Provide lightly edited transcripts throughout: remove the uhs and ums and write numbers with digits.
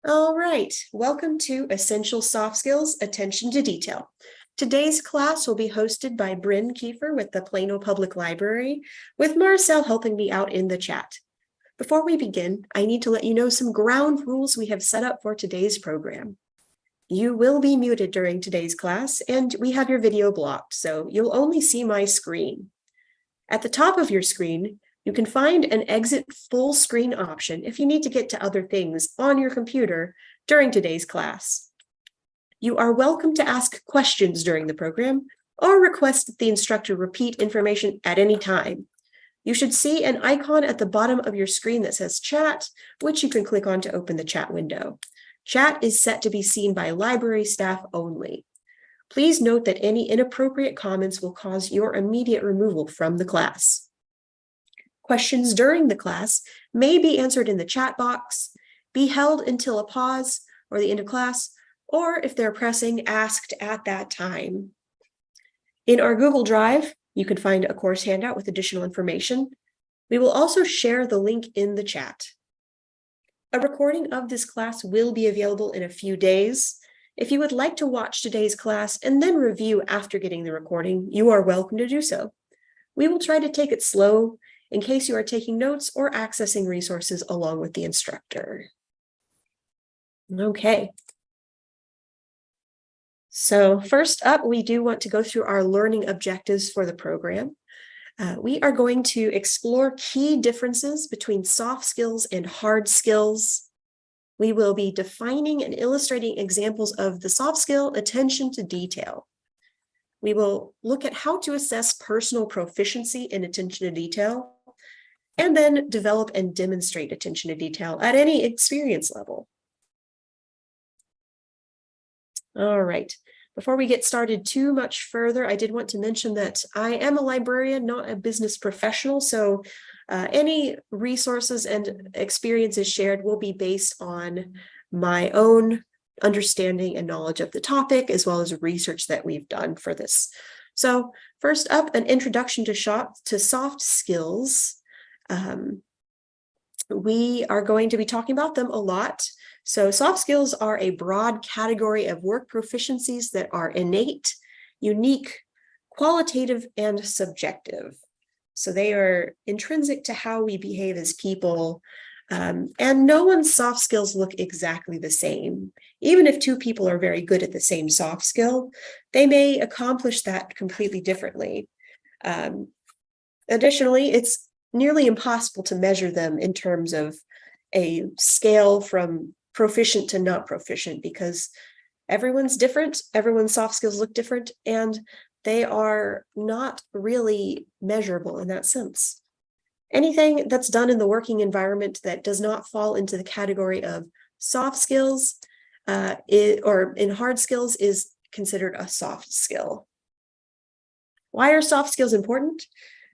All right, welcome to Essential Soft Skills, Attention to Detail. Today's class will be hosted by Bryn Kiefer with the Plano Public Library, with Marcel helping me out in the chat. Before we begin, I need to let you know some ground rules we have set up for today's program. You will be muted during today's class, and we have your video blocked, so you'll only see my screen. At the top of your screen, you can find an exit full screen option if you need to get to other things on your computer during today's class. You are welcome to ask questions during the program or request that the instructor repeat information at any time. You should see an icon at the bottom of your screen that says chat, which you can click on to open the chat window. Chat is set to be seen by library staff only. Please note that any inappropriate comments will cause your immediate removal from the class. Questions during the class may be answered in the chat box, be held until a pause or the end of class, or if they're pressing, asked at that time. In our Google Drive, you can find a course handout with additional information. We will also share the link in the chat. A recording of this class will be available in a few days. If you would like to watch today's class and then review after getting the recording, you are welcome to do so. We will try to take it slow in case you are taking notes or accessing resources along with the instructor. Okay. So first up, we do want to go through our learning objectives for the program. We are going to explore key differences between soft skills and hard skills. We will be defining and illustrating examples of the soft skill attention to detail. We will look at how to assess personal proficiency in attention to detail, and then develop and demonstrate attention to detail at any experience level. All right. Before we get started too much further, I did want to mention that I am a librarian, not a business professional, so any resources and experiences shared will be based on my own understanding and knowledge of the topic, as well as research that we've done for this. So first up, an introduction to soft skills. We are going to be talking about them a lot. So soft skills are a broad category of work proficiencies that are innate, unique, qualitative, and subjective. So they are intrinsic to how we behave as people, and no one's soft skills look exactly the same. Even if two people are very good at the same soft skill, they may accomplish that completely differently. Additionally, it's nearly impossible to measure them in terms of a scale from proficient to not proficient, because everyone's different, everyone's soft skills look different, and they are not really measurable in that sense. Anything that's done in the working environment that does not fall into the category of soft skills or in hard skills is considered a soft skill. Why are soft skills important?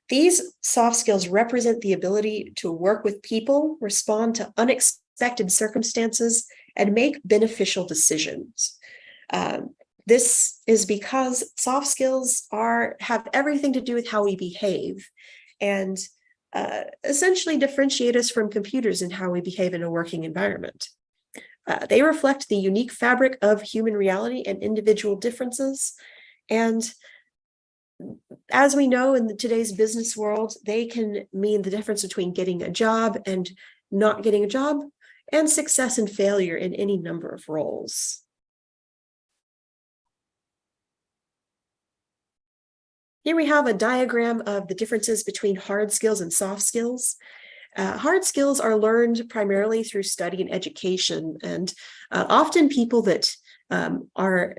These soft skills represent the ability to work with people, respond to unexpected circumstances, and make beneficial decisions. This is because soft skills have everything to do with how we behave and essentially differentiate us from computers in how we behave in a working environment. They reflect the unique fabric of human reality and individual differences. And as we know in today's business world, they can mean the difference between getting a job and not getting a job, and success and failure in any number of roles. Here we have a diagram of the differences between hard skills and soft skills. Hard skills are learned primarily through study and education, and often people that are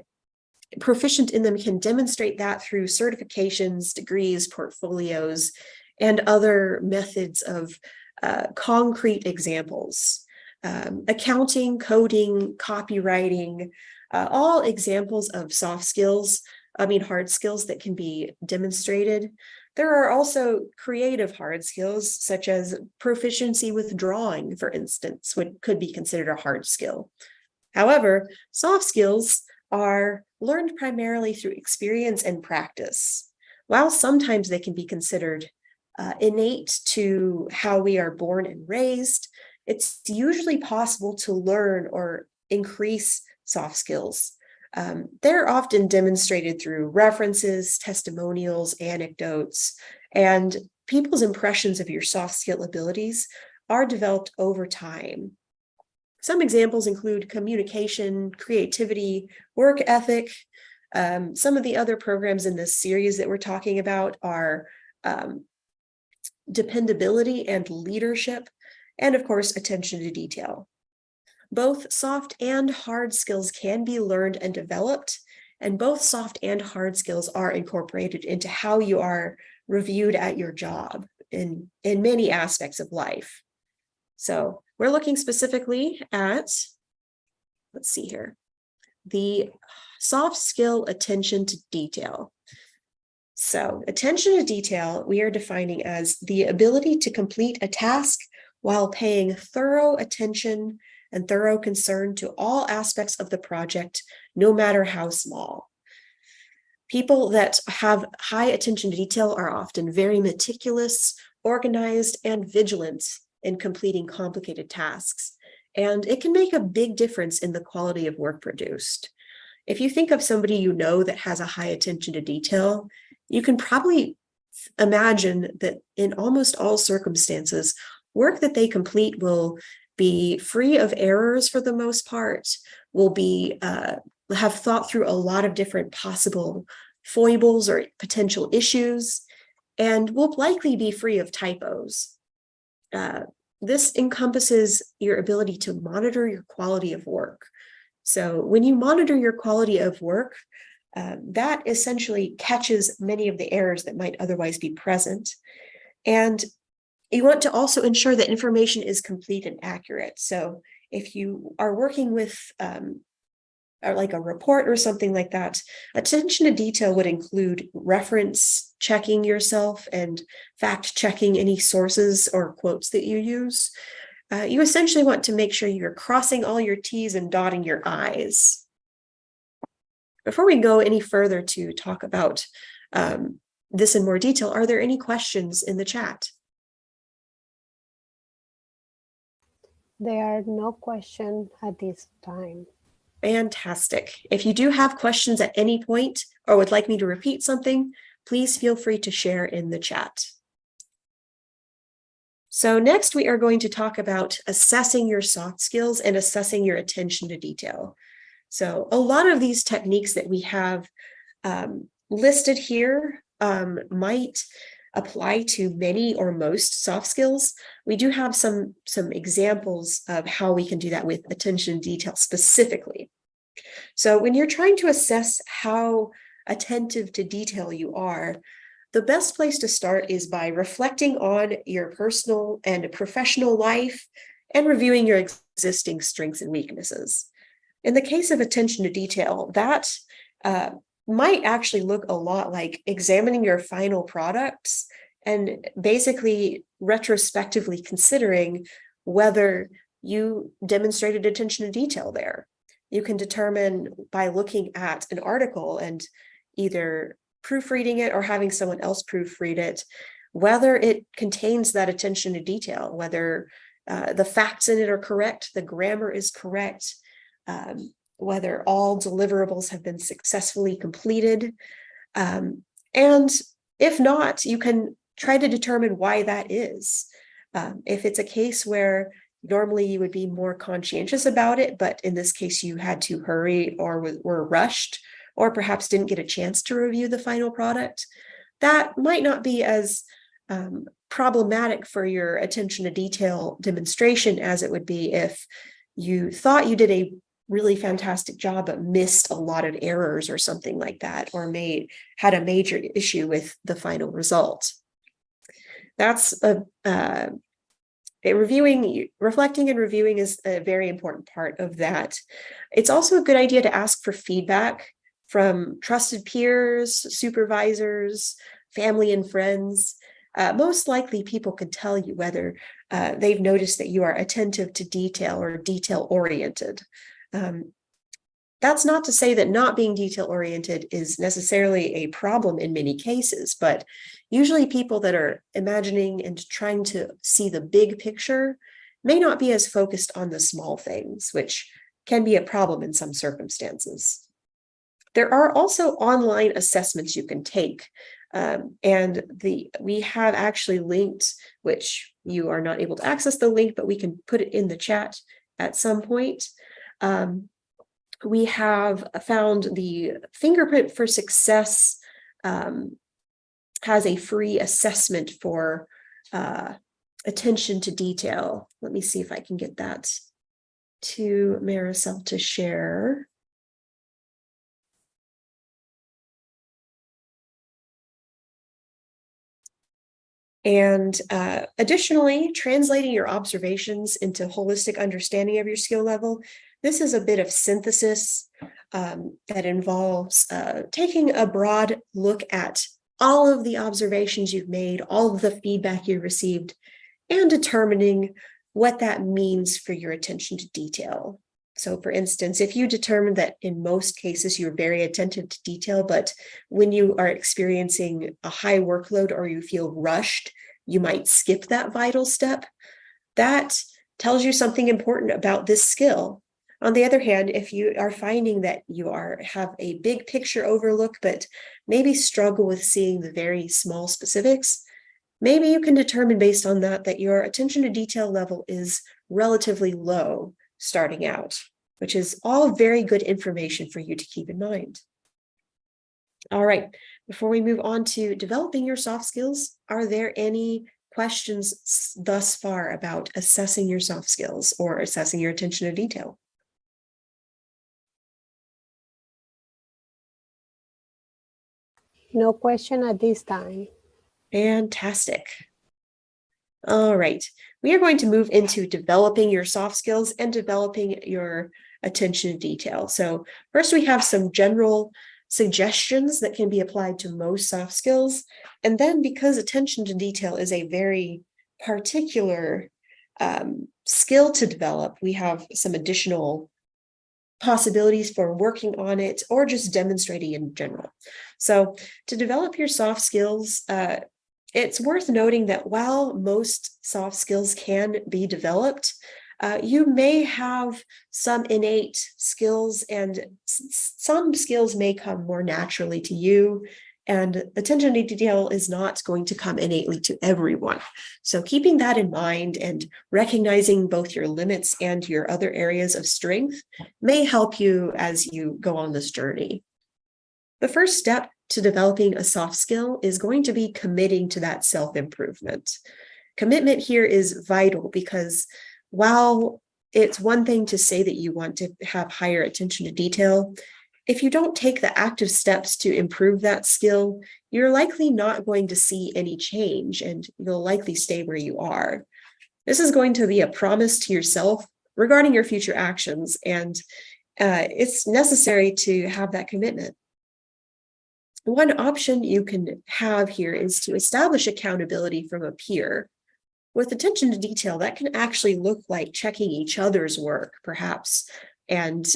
proficient in them can demonstrate that through certifications, degrees, portfolios, and other methods of concrete examples. Accounting, coding, copywriting, all examples of hard skills that can be demonstrated. There are also creative hard skills, such as proficiency with drawing, for instance, which could be considered a hard skill. However, soft skills are learned primarily through experience and practice. While sometimes they can be considered innate to how we are born and raised, it's usually possible to learn or increase soft skills. They're often demonstrated through references, testimonials, anecdotes, and people's impressions of your soft skill abilities are developed over time. Some examples include communication, creativity, work ethic. Some of the other programs in this series that we're talking about are dependability and leadership, and of course, attention to detail. Both soft and hard skills can be learned and developed, and both soft and hard skills are incorporated into how you are reviewed at your job in many aspects of life. So we're looking specifically at, let's see here, the soft skill attention to detail. So attention to detail, we are defining as the ability to complete a task while paying thorough attention and thorough concern to all aspects of the project, no matter how small. People that have high attention to detail are often very meticulous, organized, and vigilant in completing complicated tasks, and it can make a big difference in the quality of work produced. If you think of somebody you know that has a high attention to detail, you can probably imagine that in almost all circumstances, work that they complete will be free of errors for the most part, will be have thought through a lot of different possible foibles or potential issues, and will likely be free of typos. This encompasses your ability to monitor your quality of work. So when you monitor your quality of work, that essentially catches many of the errors that might otherwise be present. And you want to also ensure that information is complete and accurate. So if you are working with like a report or something like that, attention to detail would include reference checking yourself and fact checking any sources or quotes that you use. You essentially want to make sure you're crossing all your T's and dotting your I's. Before we go any further to talk about this in more detail, are there any questions in the chat? There are no questions at this time. Fantastic. If you do have questions at any point or would like me to repeat something, please feel free to share in the chat. So next we are going to talk about assessing your soft skills and assessing your attention to detail. So a lot of these techniques that we have listed here might apply to many or most soft skills. We do have some examples of how we can do that with attention to detail specifically. So when you're trying to assess how attentive to detail you are, the best place to start is by reflecting on your personal and professional life and reviewing your existing strengths and weaknesses. In the case of attention to detail, that might actually look a lot like examining your final products and basically retrospectively considering whether you demonstrated attention to detail there. You can determine by looking at an article and either proofreading it or having someone else proofread it, whether it contains that attention to detail, whether the facts in it are correct, the grammar is correct, whether all deliverables have been successfully completed. And if not, you can try to determine why that is. If it's a case where normally you would be more conscientious about it, but in this case you had to hurry or were rushed, or perhaps didn't get a chance to review the final product, that might not be as problematic for your attention to detail demonstration as it would be if you thought you did a really fantastic job but missed a lot of errors or something like that, or had a major issue with the final result. That's reflecting and reviewing is a very important part of that. It's also a good idea to ask for feedback from trusted peers, supervisors, family and friends. Most likely people can tell you whether they've noticed that you are attentive to detail or detail-oriented. That's not to say that not being detail-oriented is necessarily a problem in many cases, but usually people that are imagining and trying to see the big picture may not be as focused on the small things, which can be a problem in some circumstances. There are also online assessments you can take. And we have actually linked, which you are not able to access the link, but we can put it in the chat at some point. We have found the Fingerprint for Success has a free assessment for attention to detail. Let me see if I can get that to Maricel to share. And additionally, translating your observations into holistic understanding of your skill level. This is a bit of synthesis that involves taking a broad look at all of the observations you've made, all of the feedback you received, and determining what that means for your attention to detail. So for instance, if you determine that in most cases you're very attentive to detail, but when you are experiencing a high workload or you feel rushed, you might skip that vital step. That tells you something important about this skill. On the other hand, if you are finding that you have a big picture overlook, but maybe struggle with seeing the very small specifics, maybe you can determine based on that your attention to detail level is relatively low starting out, which is all very good information for you to keep in mind. All right, before we move on to developing your soft skills, are there any questions thus far about assessing your soft skills or assessing your attention to detail? No question at this time. Fantastic. All right, we are going to move into developing your soft skills and developing your attention to detail. So first we have some general suggestions that can be applied to most soft skills. And then because attention to detail is a very particular skill to develop, we have some additional possibilities for working on it or just demonstrating in general. So to develop your soft skills, it's worth noting that while most soft skills can be developed, you may have some innate skills and some skills may come more naturally to you, and attention to detail is not going to come innately to everyone. So keeping that in mind and recognizing both your limits and your other areas of strength may help you as you go on this journey. The first step to developing a soft skill is going to be committing to that self-improvement. Commitment here is vital because while it's one thing to say that you want to have higher attention to detail, if you don't take the active steps to improve that skill, you're likely not going to see any change and you'll likely stay where you are. This is going to be a promise to yourself regarding your future actions, and it's necessary to have that commitment. One option you can have here is to establish accountability from a peer. With attention to detail, that can actually look like checking each other's work, perhaps, and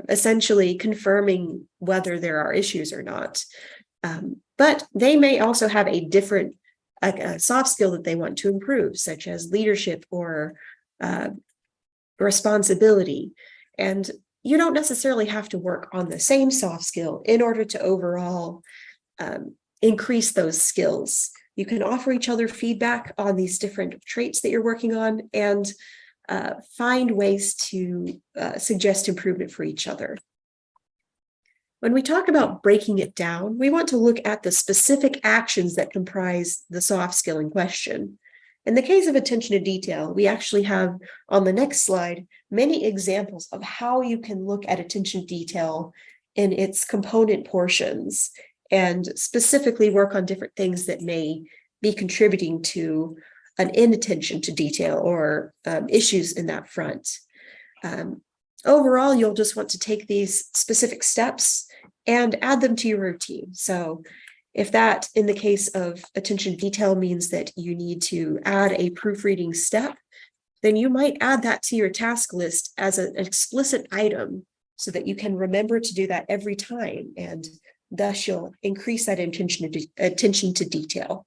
essentially confirming whether there are issues or not. But they may also have a different soft skill that they want to improve, such as leadership or responsibility. And you don't necessarily have to work on the same soft skill in order to overall increase those skills. You can offer each other feedback on these different traits that you're working on and find ways to suggest improvement for each other. When we talk about breaking it down, we want to look at the specific actions that comprise the soft skill in question. In the case of attention to detail, we actually have on the next slide many examples of how you can look at attention to detail in its component portions and specifically work on different things that may be contributing to an inattention to detail or issues in that front. Overall, you'll just want to take these specific steps and add them to your routine. So if that, in the case of attention to detail, means that you need to add a proofreading step, then you might add that to your task list as an explicit item so that you can remember to do that every time, and thus you'll increase that attention to detail.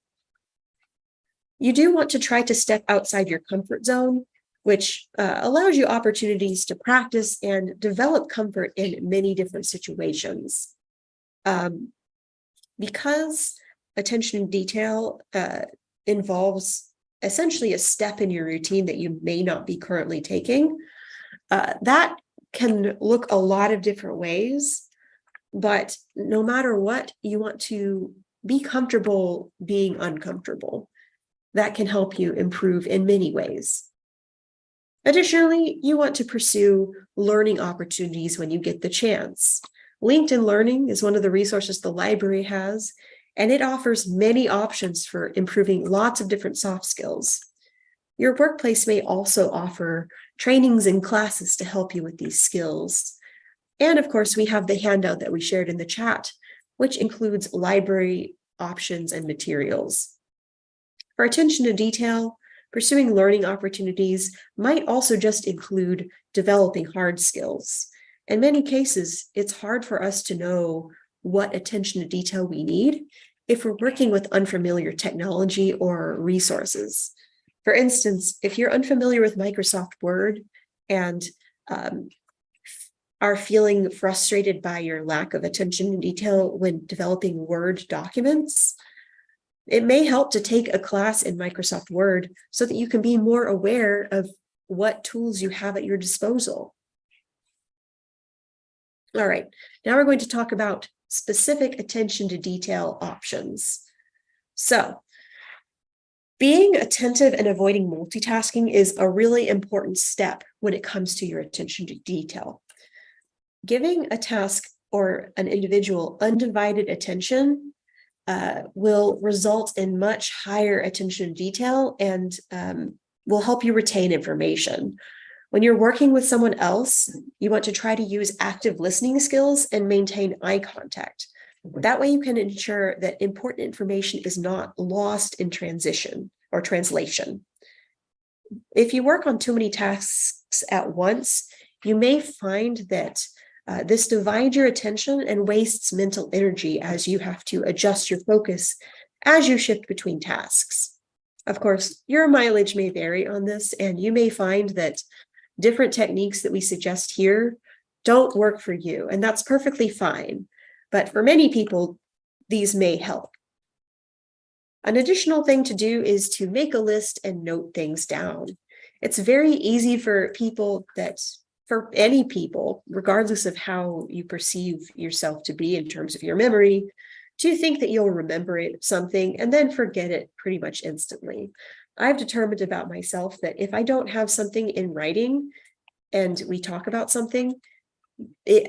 You do want to try to step outside your comfort zone. which allows you opportunities to practice and develop comfort in many different situations. Because attention to detail involves essentially a step in your routine that you may not be currently taking, that can look a lot of different ways, but no matter what, you want to be comfortable being uncomfortable. That can help you improve in many ways. Additionally, you want to pursue learning opportunities when you get the chance. LinkedIn Learning is one of the resources the library has, and it offers many options for improving lots of different soft skills. Your workplace may also offer trainings and classes to help you with these skills. And of course, we have the handout that we shared in the chat, which includes library options and materials. For attention to detail, pursuing learning opportunities might also just include developing hard skills. In many cases, it's hard for us to know what attention to detail we need if we're working with unfamiliar technology or resources. For instance, if you're unfamiliar with Microsoft Word and are feeling frustrated by your lack of attention to detail when developing Word documents, it may help to take a class in Microsoft Word so that you can be more aware of what tools you have at your disposal. All right, now we're going to talk about specific attention to detail options. So, being attentive and avoiding multitasking is a really important step when it comes to your attention to detail. Giving a task or an individual undivided attention will result in much higher attention to detail and will help you retain information. When you're working with someone else, you want to try to use active listening skills and maintain eye contact. That way you can ensure that important information is not lost in transition or translation. If you work on too many tasks at once, you may find that this divides your attention and wastes mental energy as you have to adjust your focus as you shift between tasks. Of course, your mileage may vary on this, and you may find that different techniques that we suggest here don't work for you, and that's perfectly fine. But for many people, these may help. An additional thing to do is to make a list and note things down. It's very easy for any people, regardless of how you perceive yourself to be in terms of your memory, to think that you'll remember something and then forget it pretty much instantly. I've determined about myself that if I don't have something in writing and we talk about something,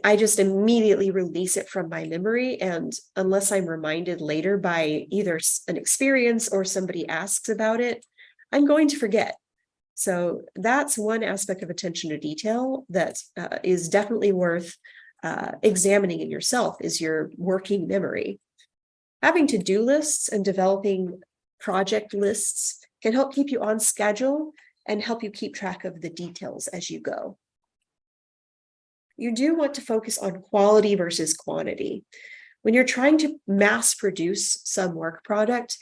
I just immediately release it from my memory. And unless I'm reminded later by either an experience or somebody asks about it, I'm going to forget. So that's one aspect of attention to detail that is definitely worth examining in yourself, is your working memory. Having to-do lists and developing project lists can help keep you on schedule and help you keep track of the details as you go. You do want to focus on quality versus quantity. When you're trying to mass produce some work product,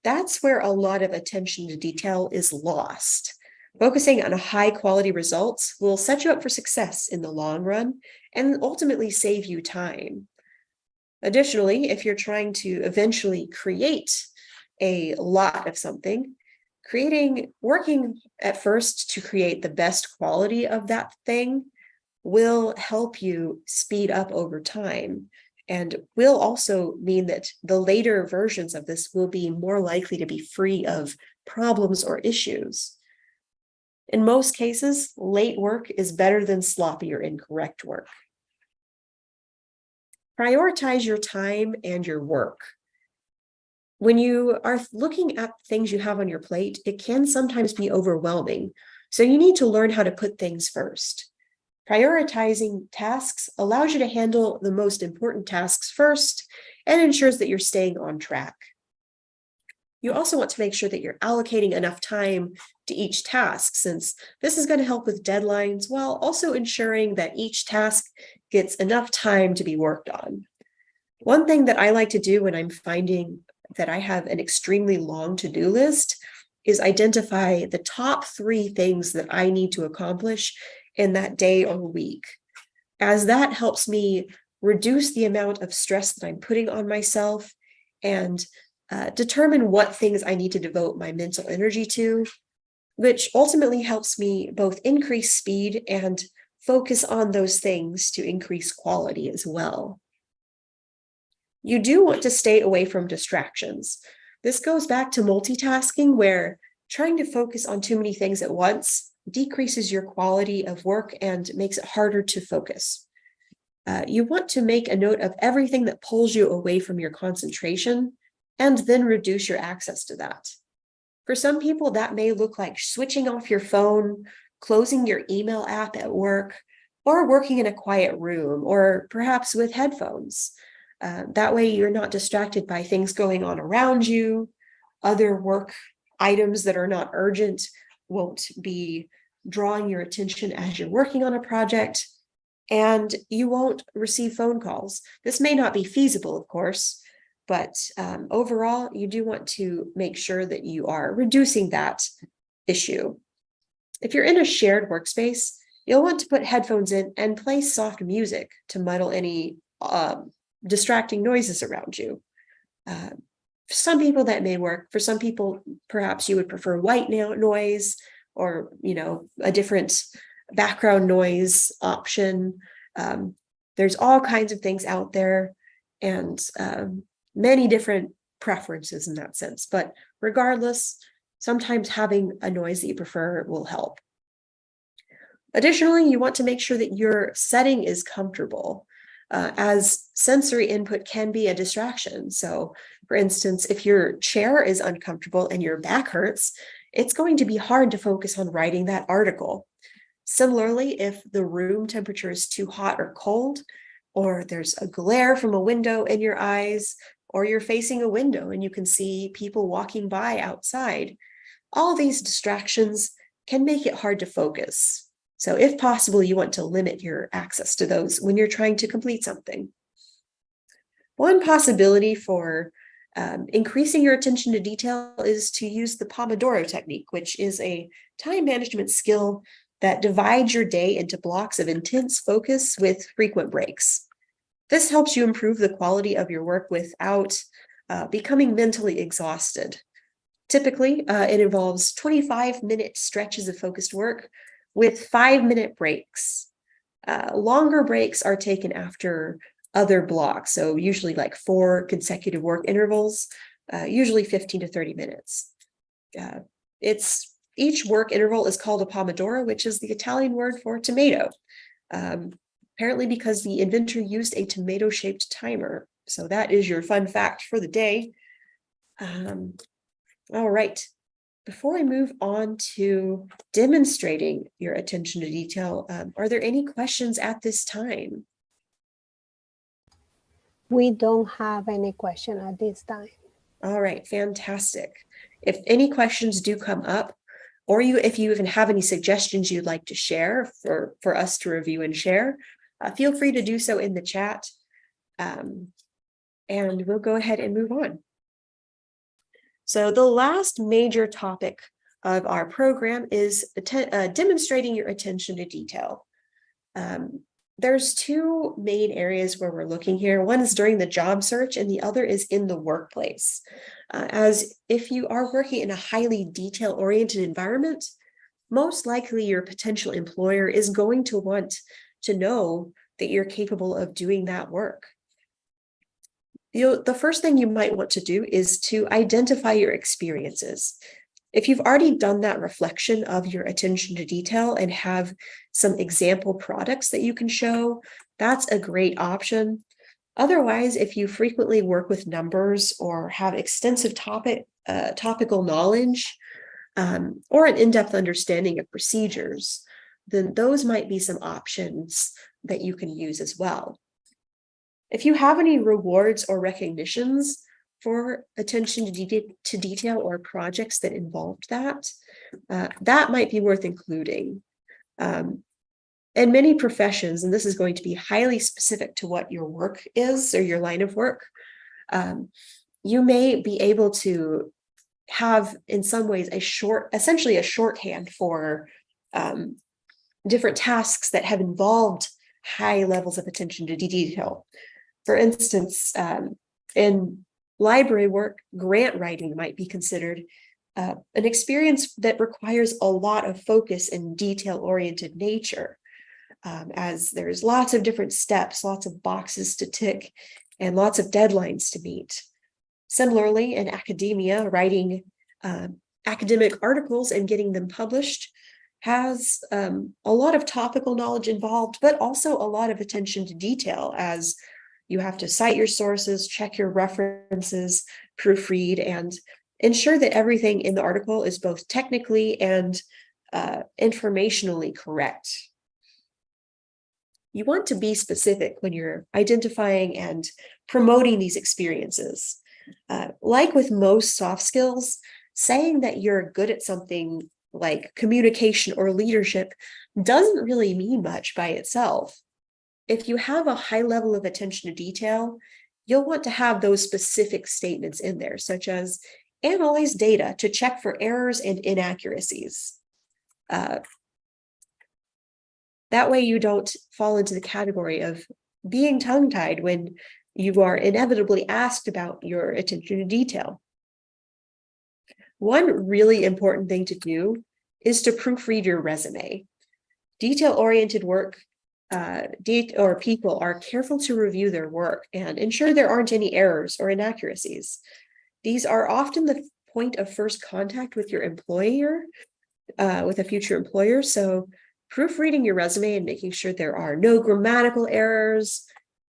that's where a lot of attention to detail is lost. Focusing on high quality results will set you up for success in the long run and ultimately save you time. Additionally, if you're trying to eventually create a lot of something, working at first to create the best quality of that thing will help you speed up over time, and will also mean that the later versions of this will be more likely to be free of problems or issues. In most cases, late work is better than sloppy or incorrect work. Prioritize your time and your work. When you are looking at things you have on your plate, it can sometimes be overwhelming. So you need to learn how to put things first. Prioritizing tasks allows you to handle the most important tasks first and ensures that you're staying on track. You also want to make sure that you're allocating enough time to each task, since this is going to help with deadlines while also ensuring that each task gets enough time to be worked on. One thing that I like to do when I'm finding that I have an extremely long to-do list is identify the top 3 things that I need to accomplish in that day or week, as that helps me reduce the amount of stress that I'm putting on myself and determine what things I need to devote my mental energy to, which ultimately helps me both increase speed and focus on those things to increase quality as well. You do want to stay away from distractions. This goes back to multitasking, where trying to focus on too many things at once decreases your quality of work and makes it harder to focus. You want to make a note of everything that pulls you away from your concentration and then reduce your access to that. For some people, that may look like switching off your phone, closing your email app at work, or working in a quiet room, or perhaps with headphones. That way you're not distracted by things going on around you. Other work items that are not urgent won't be drawing your attention as you're working on a project, and you won't receive phone calls. This may not be feasible, of course, but overall, you do want to make sure that you are reducing that issue. If you're in a shared workspace, you'll want to put headphones in and play soft music to muddle any distracting noises around you. For some people that may work. For some people, perhaps you would prefer white noise, or a different background noise option. There's all kinds of things out there, and many different preferences in that sense. But regardless, sometimes having a noise that you prefer will help. Additionally, you want to make sure that your setting is comfortable, as sensory input can be a distraction. So, for instance, if your chair is uncomfortable and your back hurts, it's going to be hard to focus on writing that article. Similarly, if the room temperature is too hot or cold, or there's a glare from a window in your eyes, or you're facing a window and you can see people walking by outside, all these distractions can make it hard to focus. So if possible, you want to limit your access to those when you're trying to complete something. One possibility for increasing your attention to detail is to use the Pomodoro technique, which is a time management skill that divides your day into blocks of intense focus with frequent breaks. This helps you improve the quality of your work without becoming mentally exhausted. Typically, it involves 25-minute stretches of focused work with 5-minute breaks. Longer breaks are taken after other blocks, so usually like 4 consecutive work intervals, usually 15 to 30 minutes. Each work interval is called a pomodoro, which is the Italian word for tomato, apparently because the inventor used a tomato-shaped timer. So that is your fun fact for the day. All right. Before I move on to demonstrating your attention to detail, are there any questions at this time? We don't have any question at this time. All right, fantastic. If any questions do come up, or if you even have any suggestions you'd like to share for us to review and share, feel free to do so in the chat, and we'll go ahead and move on. So the last major topic of our program is demonstrating your attention to detail. There's 2 main areas where we're looking here. One is during the job search, and the other is in the workplace. As if you are working in a highly detail-oriented environment, most likely your potential employer is going to want to know that you're capable of doing that work. The first thing you might want to do is to identify your experiences. If you've already done that reflection of your attention to detail and have some example products that you can show, that's a great option. Otherwise, if you frequently work with numbers or have extensive topical knowledge, or an in-depth understanding of procedures, then those might be some options that you can use as well. If you have any rewards or recognitions for attention to detail or projects that involved that, that might be worth including. In many professions, and this is going to be highly specific to what your work is or your line of work, you may be able to have in some ways essentially a shorthand for different tasks that have involved high levels of attention to detail. For instance, in library work, grant writing might be considered an experience that requires a lot of focus and detail-oriented nature, as there's lots of different steps, lots of boxes to tick, and lots of deadlines to meet. Similarly, in academia, writing academic articles and getting them published has a lot of topical knowledge involved, but also a lot of attention to detail, as you have to cite your sources, check your references, proofread, and ensure that everything in the article is both technically and informationally correct. You want to be specific when you're identifying and promoting these experiences. Like with most soft skills, saying that you're good at something like communication or leadership doesn't really mean much by itself. If you have a high level of attention to detail, you'll want to have those specific statements in there, such as analyze data to check for errors and inaccuracies. That way you don't fall into the category of being tongue-tied when you are inevitably asked about your attention to detail. One really important thing to do is to proofread your resume. Detail-oriented work or people are careful to review their work and ensure there aren't any errors or inaccuracies. These are often the point of first contact with your employer, with a future employer. So proofreading your resume and making sure there are no grammatical errors,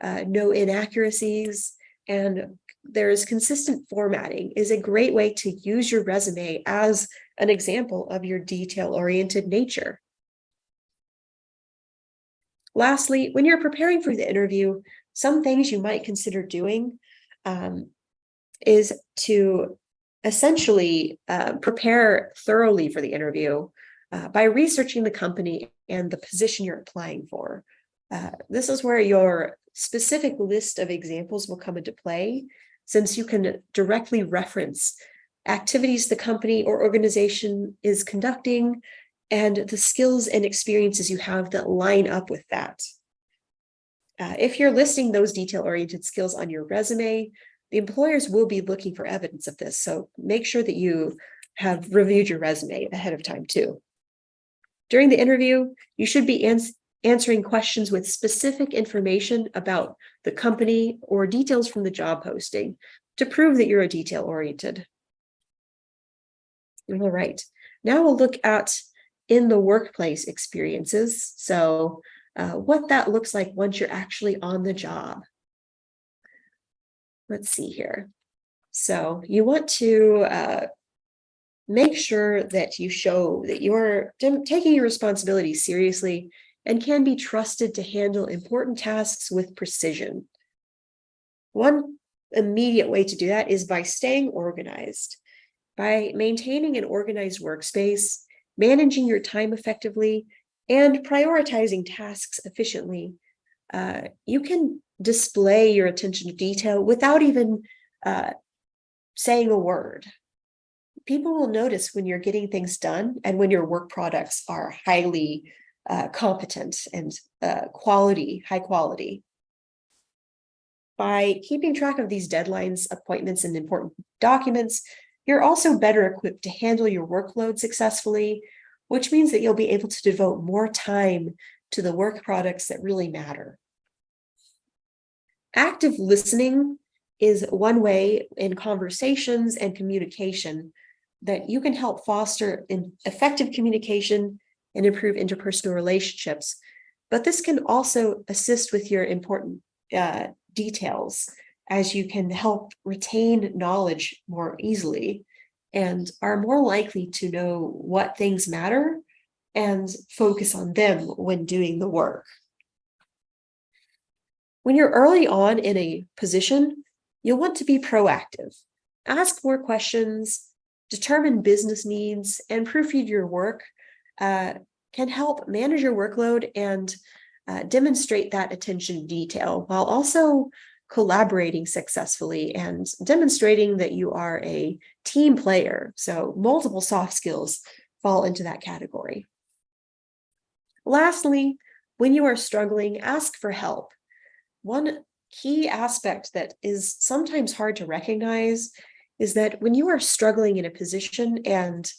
no inaccuracies, and there is consistent formatting is a great way to use your resume as an example of your detail-oriented nature. Lastly, when you're preparing for the interview, some things you might consider doing is to essentially prepare thoroughly for the interview by researching the company and the position you're applying for. This is where your specific list of examples will come into play, since you can directly reference activities the company or organization is conducting and the skills and experiences you have that line up with that. If you're listing those detail-oriented skills on your resume, the employers will be looking for evidence of this, so make sure that you have reviewed your resume ahead of time too. During the interview, you should be answering questions with specific information about the company or details from the job posting to prove that you're a detail-oriented. All right, now we'll look at in the workplace experiences. So what that looks like once you're actually on the job. Let's see here. So you want to make sure that you show that you're taking your responsibilities seriously and can be trusted to handle important tasks with precision. One immediate way to do that is by staying organized. By maintaining an organized workspace, managing your time effectively, and prioritizing tasks efficiently, you can display your attention to detail without even saying a word. People will notice when you're getting things done and when your work products are highly competent and high quality. By keeping track of these deadlines, appointments, and important documents, you're also better equipped to handle your workload successfully, which means that you'll be able to devote more time to the work products that really matter. Active listening is one way in conversations and communication that you can help foster effective communication and improve interpersonal relationships. But this can also assist with your important details, as you can help retain knowledge more easily and are more likely to know what things matter and focus on them when doing the work. When you're early on in a position, you'll want to be proactive. Ask more questions, determine business needs, and proofread your work can help manage your workload and demonstrate that attention to detail while also collaborating successfully and demonstrating that you are a team player. So multiple soft skills fall into that category. Lastly, when you are struggling, ask for help. One key aspect that is sometimes hard to recognize is that when you are struggling in a position and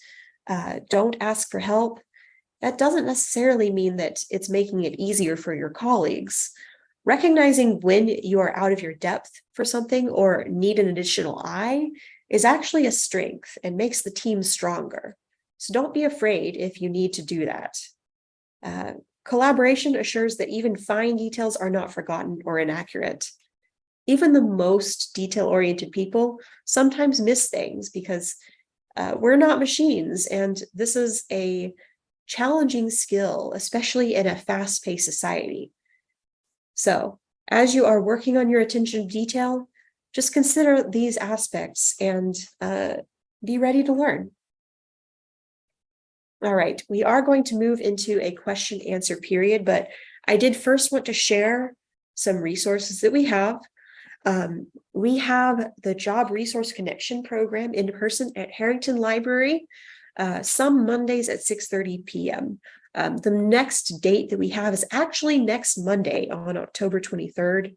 don't ask for help, that doesn't necessarily mean that it's making it easier for your colleagues. Recognizing when you are out of your depth for something or need an additional eye is actually a strength and makes the team stronger. So don't be afraid if you need to do that. Collaboration assures that even fine details are not forgotten or inaccurate. Even the most detail-oriented people sometimes miss things because we're not machines, and this is a challenging skill, especially in a fast-paced society. So, as you are working on your attention to detail, just consider these aspects and be ready to learn. All right, we are going to move into a question answer period, but I did first want to share some resources that we have. We have the Job Resource Connection program in person at Harrington Library, some Mondays at 6:30 p.m. The next date that we have is actually next Monday on October 23rd,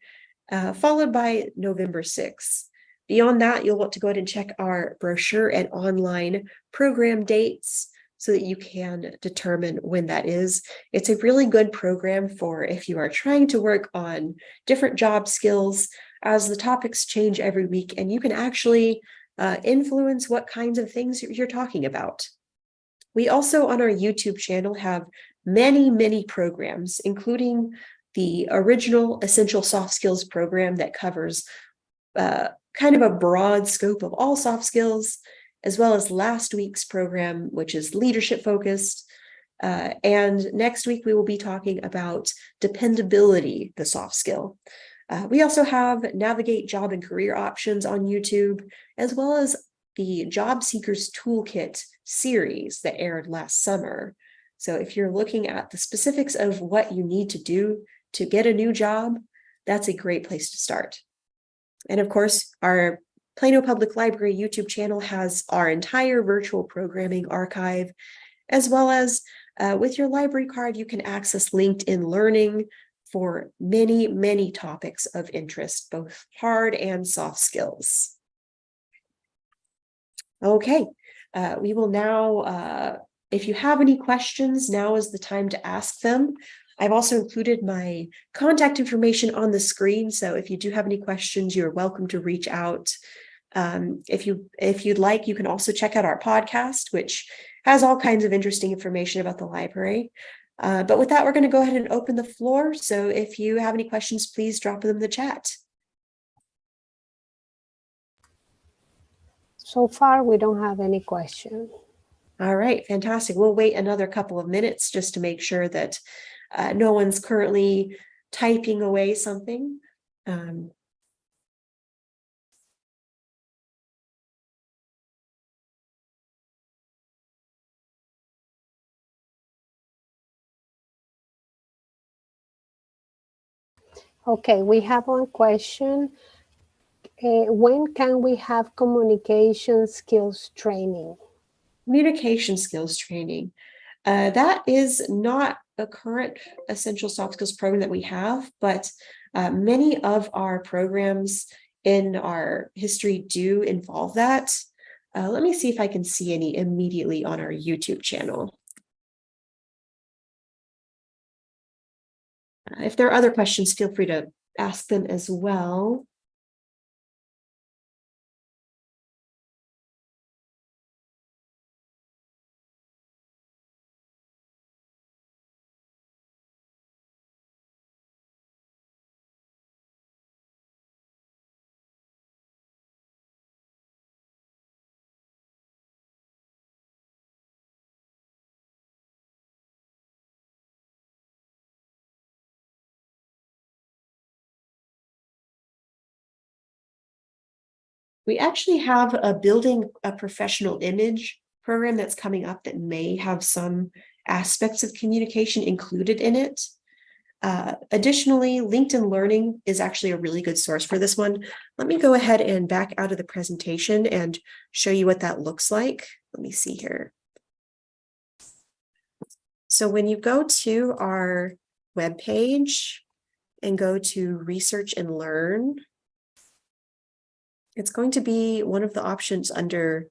followed by November 6th. Beyond that, you'll want to go ahead and check our brochure and online program dates so that you can determine when that is. It's a really good program for if you are trying to work on different job skills, as the topics change every week, and you can actually influence what kinds of things you're talking about. We also on our YouTube channel have many programs, including the original Essential Soft Skills program that covers kind of a broad scope of all soft skills, as well as last week's program, which is leadership focused. And next week, we will be talking about dependability, the soft skill. We also have Navigate Job and Career Options on YouTube, as well as the Job Seekers Toolkit series that aired last summer. So if you're looking at the specifics of what you need to do to get a new job, that's a great place to start. And of course, our Plano Public Library YouTube channel has our entire virtual programming archive, as well as with your library card, you can access LinkedIn Learning for many topics of interest, both hard and soft skills. Okay, we will now, if you have any questions, now is the time to ask them. I've also included my contact information on the screen, so if you do have any questions, you're welcome to reach out. If you'd like, you can also check out our podcast, which has all kinds of interesting information about the library. But with that, we're going to go ahead and open the floor. So if you have any questions, please drop them in the chat. So far, we don't have any question. All right, fantastic. We'll wait another couple of minutes just to make sure that no one's currently typing away something. Okay, we have one question. When can we have communication skills training? Communication skills training. That is not a current essential soft skills program that we have, but many of our programs in our history do involve that. Let me see if I can see any immediately on our YouTube channel. If there are other questions, feel free to ask them as well. We actually have a building a professional image program that's coming up that may have some aspects of communication included in it. Additionally, LinkedIn Learning is actually a really good source for this one. Let me go ahead and back out of the presentation and show you what that looks like. Let me see here. So when you go to our webpage and go to Research and Learn, it's going to be one of the options under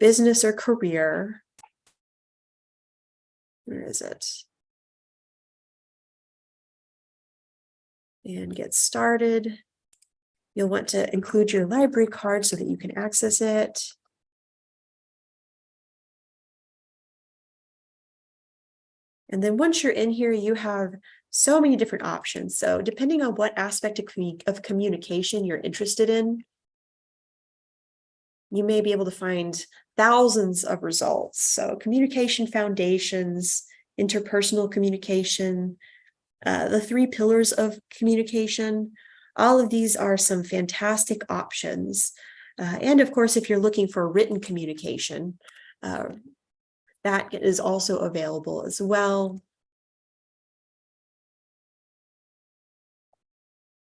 Business or Career. Where is it? And Get Started. You'll want to include your library card so that you can access it. And then once you're in here, you have so many different options. So depending on what aspect of communication you're interested in, you may be able to find thousands of results. So communication foundations, interpersonal communication, the 3 pillars of communication, all of these are some fantastic options. And of course, if you're looking for written communication, that is also available as well.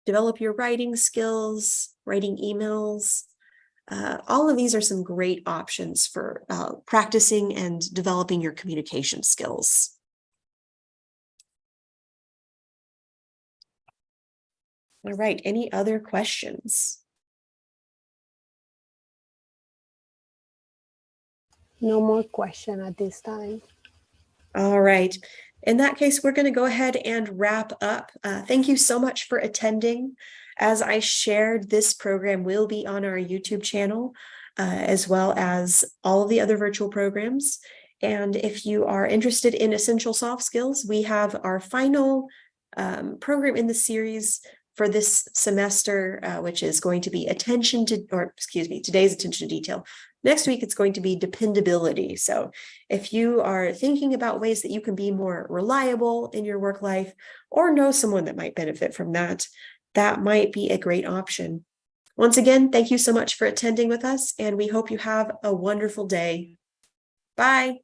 Develop your writing skills, writing emails. All of these are some great options for practicing and developing your communication skills. All right, any other questions? No more question at this time. All right. In that case, we're going to go ahead and wrap up. Thank you so much for attending. As I shared, this program will be on our YouTube channel, as well as all of the other virtual programs. And if you are interested in essential soft skills, we have our final program in the series for this semester, which is going to be today's attention to detail. Next week, it's going to be dependability. So if you are thinking about ways that you can be more reliable in your work life or know someone that might benefit from that, that might be a great option. Once again, thank you so much for attending with us, and we hope you have a wonderful day. Bye.